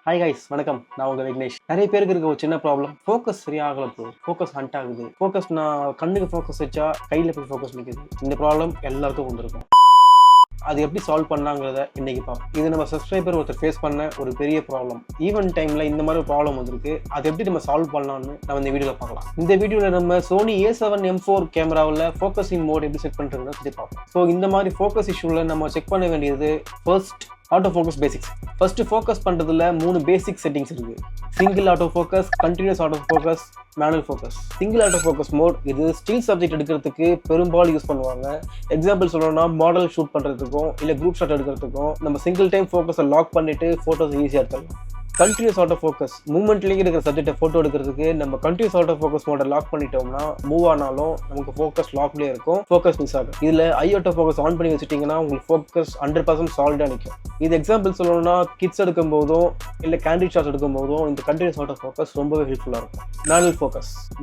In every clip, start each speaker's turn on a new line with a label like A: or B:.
A: Hi guys, வணக்கம். நான் உங்க விக்னேஷ். நிறைய பேருக்கு இருக்க ஒரு சின்ன ப்ராப்ளம், ஃபோக்கஸ் சரியா ஆகல ப்ரோ. ஃபோக்கஸ் ஹண்ட் ஆகுது. ஃபோக்கஸ் நான் கண்ணுக்கு ஃபோக்கஸ் வச்சா கையில போய் ஃபோக்கஸ் நிக்குது. இந்த ப்ராப்ளம் எல்லாருக்கும் வந்திருக்கும். அது எப்படி சால்வ் பண்ணாங்கறத இன்னைக்கு பார்ப்போம். இது நம்ம சப்ஸ்கிரைபர் ஒருத்தர் ஃபேஸ் பண்ண ஒரு பெரிய ப்ராப்ளம். ஈவென்ட் டைம்ல இந்த மாதிரி ப்ராப்ளம் வந்திருக்கு. அது எப்படி நம்ம சால்வ் பண்ணலாம்னு நம்ம இந்த வீடியோல பார்க்கலாம். இந்த வீடியோல நம்ம Sony A7M4 கேமராவுல ஃபோக்கஸிங் மோட் எப்படி செட் பண்றதுன்னு பத்தி பார்ப்போம். சோ இந்த மாதிரி ஃபோக்கஸ் இஷ்யூல நம்ம செக் பண்ண வேண்டியது first auto focus basics. First focus பண்றதுல மூணு basic settings இருக்கு. Single auto focus, continuous auto focus, manual focus. Single auto focus mode இது still subject எடுக்கிறதுக்கு பெரும்பாலும் யூஸ் பண்ணுவாங்க. எக்ஸாம்பிள் சொல்லணும்னா மாடல் ஷூட் பண்றதுக்கும் இல்ல குரூப் ஷாட் எடுக்கிறதுக்கும் நம்ம சிங்கிள் டைம் ஃபோக்கஸை லாக் பண்ணிட்டு போட்டோஸ் ஈஸியா எடுத்துடலாம். கண்டினியூஸ் ஆட்டோ ஃபோக்கஸ் மூவ்மெண்ட்லேயே இருக்கிற சப்ஜெக்டை ஃபோட்டோ எடுக்கிறதுக்கு நம்ம கண்டினியூஸ் ஆட்டோ ஃபோக்கஸ் மோட லாக் பண்ணிட்டோம்னா மூவ் ஆனாலும் நமக்கு ஃபோக்கஸ் லாக்லேயே இருக்கும், ஃபோக்கஸ் மிஸ் ஆகும். இதில் ஐ ஆட்டோ ஃபோக்கஸ் ஆன் பண்ணி வச்சுட்டிங்கன்னா உங்களுக்கு ஃபோக்கஸ் 100% சாலிடாக நிற்கும். இது எக்ஸாம்பிள் சொல்லணும்னா கிட்ஸ் எடுக்கும் போதும் இல்லை கேண்டிட் ஷாட்ஸ் எடுக்கும் போதும் இந்த கண்டினியூஸ் ஆட்டோ ஃபோக்கஸ் ரொம்பவே ஹெல்ப்ஃபுல்லாக இருக்கும்.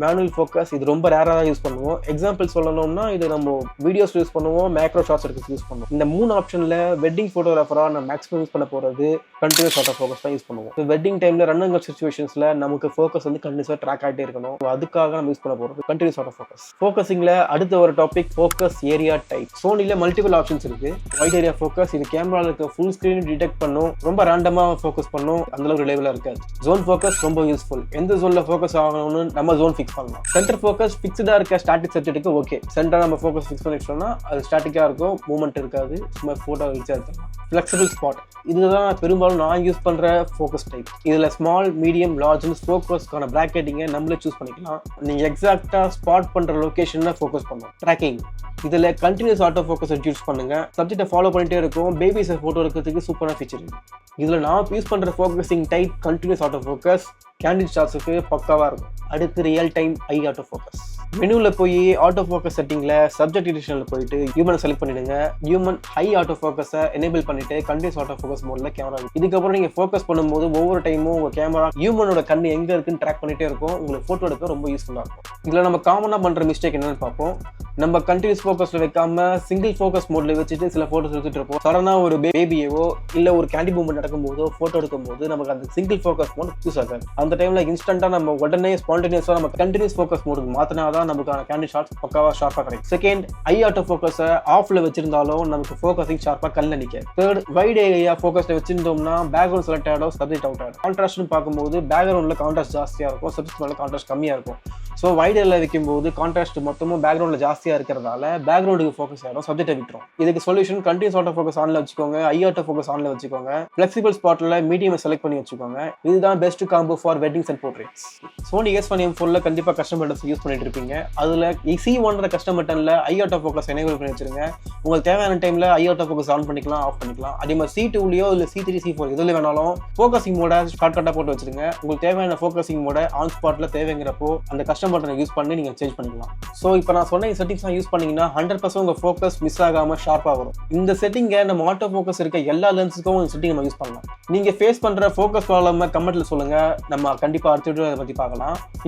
A: மேனுவல் ஃபோக்கஸ் இது ரொம்ப ரேராக தான் யூஸ் பண்ணுவோம். எக்ஸாம்பிள் சொல்லணும்னா இது நம்ம வீடியோஸ் யூஸ் பண்ணுவோம், மேக்ரோ ஷாட்ஸ் எடுக்க யூஸ் பண்ணுவோம். இந்த மூணு ஆப்ஷனில் வெட்டிங் ஃபோட்டோகிராஃபராக நம்ம மேக்ஸிமம் யூஸ் பண்ண போகிறது கண்டினியூஸ் ஆட்டோ ஃபோக்கஸ் தான் யூஸ் பண்ணுவோம். வெட்டிங் டைம்ல ரன் அண்ட் கட் சிச்சுவேஷன்ஸ்ல நமக்கு ஃபோக்கஸ் வந்து கண்டினியூஸா ட்ராக் ஆகிட்டே இருக்கணும். அதுக்காக நம்ம யூஸ் பண்ண போறது கண்டினியூஸ் ஆட்டோ ஃபோக்கஸ். ஃபோக்கஸிங்ல அடுத்த ஒரு டாபிக் ஃபோக்கஸ் ஏரியா டைப். சோனில மல்டிபிள் ஆப்ஷன்ஸ் இருக்கு. வைட் ஏரியா ஃபோக்கஸ் இது கேமரால இருக்க ஃபுல் ஸ்கிரீன் டிடெக்ட் பண்ணும், ரொம்ப ரேண்டமா ஃபோக்கஸ் பண்ணும், அந்த அளவுக்கு ரிலேபிளா இருக்காது. ஜோன் ஃபோக்கஸ் ரொம்ப யூஸ்ஃபுல். எந்த ஜோன்ல ஃபோக்கஸ் ஆகணும்னு நம்ம ஜோன் ஃபிக்ஸ் பண்ணலாம். சென்டர் ஃபோக்கஸ் ஃபிக்ஸ்டா இருக்க ஸ்டாட்டிக் சப்ஜெக்ட்டுக்கு ஓகே. சென்டரா நம்ம ஃபோக்கஸ் ஃபிக்ஸ் பண்ணிட்டோம்னா அது ஸ்டாட்டிக்கா இருக்கும், மூவ்மெண்ட் இருக்காது, சும்மா போட்டோ வச்சு எடுத்துக்கலாம். ஃபிளெக்சிபிள் ஸ்பாட் இதுதான் பெரும்பாலும் நான் யூஸ் பண்ற ஃபோக்கஸ் டைப். இதுல ஸ்மால், மீடியம், லார்ஜ் ஃபோக்கஸ்க்கான பிராக்கெட்டிங்கை நம்மளே சூஸ் பண்ணிக்கலாம். நீங்க எக்ஸாக்டா ஸ்பாட் பண்ற லொகேஷன்ல ஃபோக்கஸ் பண்ணணும். ட்ராக்கிங் இதுல கண்டினியூஸ் ஆட்டோ ஃபோக்கஸ் யூஸ் பண்ணுங்க. சப்ஜெக்டை ஃபாலோ பண்ணிட்டே இருக்கும், பேபிஸை போட்டோ எடுக்கிறதுக்கு சூப்பரான ஃபீச்சர் இருக்கு. இதுல நான் யூஸ் பண்ற focusing type continuous auto focus, candid ஷாட்ஸுக்கு பக்காவா இருக்கும். அடுத்து real time eye auto focus. மெனுவில் போய் ஆட்டோ ஃபோக்கஸ் செட்டிங்ல சப்ஜெக்ட் எடிஷனில் போயிட்டு ஹியூமனை செலக்ட் பண்ணிடுங்க. ஹியூமன் ஹை ஆட்டோ ஃபோக்கஸை எனேபிள் பண்ணிட்டு கண்டினியூஸ் ஆட்டோ ஃபோக்கஸ் மோட்ல கேமரா. இதுக்கப்புறம் நீங்க ஃபோக்கஸ் பண்ணும்போது ஒவ்வொரு டைமும் உங்க கேமரா ஹியூமனோட கண்ணு எங்க இருக்குன்னு ட்ராக் பண்ணிட்டே இருக்கும். உங்களுக்கு போட்டோ எடுக்க ரொம்ப யூஸ்ஃபுல்லா இருக்கும். இதுல நம்ம காமனா பண்ற மிஸ்டேக் என்னன்னு பார்ப்போம். நம்ம கண்டினியூஸ் ஃபோக்கஸ்ல வைக்காம சிங்கிள் ஃபோக்கஸ் மோட்ல வச்சுட்டு சில போட்டோஸ் எடுத்துட்டு இருப்போம். சடனா ஒரு பேபியவோ இல்ல ஒரு கேண்டி மூவ்மெண்ட் நடக்கும் போதோ போட்டோ எடுக்கும் போது நமக்கு அந்த சிங்கிள் ஃபோக்கஸ் மோட் யூஸ் ஆகாது. அந்த டைம்ல இன்ஸ்டன்டா நம்ம உடனே ஸ்பான்டேனியஸா நம்ம கண்டினியூஸ் ஃபோக்கஸ் மோடுக்கு மாத்தினாதான் நமக்கான கேண்டிட் ஷாட்ஸ் பக்காவா ஷார்ப்பா கிடைக்கும். செகண்ட், ஐ ஆட்டோ ஃபோக்கஸை ஆஃப்ல வச்சிருந்தாலும் நமக்கு ஃபோக்கஸிங் ஷார்ப்பா கல்ல நிக்காது. தேர்ட், வைட் ஏரியா ஃபோக்கஸ்ல வச்சிருந்தோம்னா பேக்ரவுண்ட் செலக்ட் ஆகிடும், சப்ஜெக்ட் அவுட் ஆகிடும். கான்ட்ராஸ்ட்னு பார்க்கும்போது பேக்ரவுண்ட்ல கான்ட்ராஸ்ட் ஜாஸ்தியா இருக்கும், சப்ஜெக்ட் மேல கான்ட்ராஸ்ட் கம்மியா இருக்கும். ஸோ வைட் ஏரியா வைக்கும் போது கான்ட்ராஸ்ட் மொத்தமும் பேக்ரவுண்ட்ல ஜாஸ்தியா இருக்கிறதால பேக்ரவுண்டுக்கு ஃபோக்கஸ் ஆகிடும், சப்ஜெக்டை விட்டுரும். இதுக்கு சொல்யூஷன் கண்டினியூஸ் ஆட்டோ ஃபோக்கஸ் ஆன்ல வச்சுக்கோங்க, ஐ ஆட்டோ ஃபோக்கஸ் ஆன்ல வச்சுக்கோங்க, ஃபிளெக்சிபிள் ஸ்பாட்ல மீடியம் செலக்ட் பண்ணி வச்சுக்கோங்க. இதுதான் best combo for weddings and portraits. Sony A7M4 கண்டிப்பா கஸ்டமர் பட்டன்ஸ் யூஸ் பண்ணிட்டு இருப்பீங்க. அதுல C1 கஸ்டமர் பட்டன்ல ஐ ஆட்டோ ஃபோக்கஸ் எனேபிள் பண்ணி வச்சிருங்க. உங்களுக்கு தேவையான டைம்ல ஐ ஆட்டோ ஃபோக்கஸ் ஆன் பண்ணிக்கலாம், ஆஃப் பண்ணிக்கலாம். அதே மாதிரி C2லயோ இல்ல C3, C4 எதுல வேணாலும் ஃபோக்கஸிங் மோட ஷார்ட்கட்டா போட்டு வச்சிருங்க. உங்களுக்கு தேவையான ஃபோக்கஸிங் மோட ஆன் ஸ்பாட்ல தேவைங்கிறப்போ அந்த கஸ்டமர் பட்டனை யூஸ் பண்ணி நீங்க சேஞ்ச் பண்ணிக்கலாம். சோ இப்போ நான் சொன்ன செட்டிங்ஸ் யூஸ் பண்ணீங்கன்னா 100% உங்க ஃபோக்கஸ் மிஸ் ஆகாம ஷார்ப்பா வரும். இந்த செட்டிங்கை நம்ம ஆட்டோ ஃபோக்கஸ் இருக்க எல்லா லென்ஸுக்கும் இந்த செட்டிங் நம்ம யூஸ் பண்ணலாம். நீங்க ஃபேஸ் பண்ற ஃபோக்கஸ் ப்ராப்ளம் கமெண்ட்ல சொல்லுங்க, நம்ம கண்டிப்பா அடுத்த வீடியோ அதை பத்தி பார்க்கலாம்.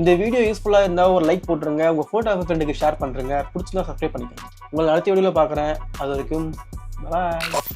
A: இந்த வீடியோ யூஸ்ஃபுல்லா இருந்தா ஒரு லைக் போட்டுருங்க, உங்க போட்டோ ஃப்ரெண்டுக்கு ஷேர் பண்றீங்க, பிடிச்சிருந்தா சப்ஸ்கிரைப் பண்ணிக்கோங்க. உங்களை அடுத்த வீடியோல பார்க்குறேன். அது வரைக்கும் பாய்.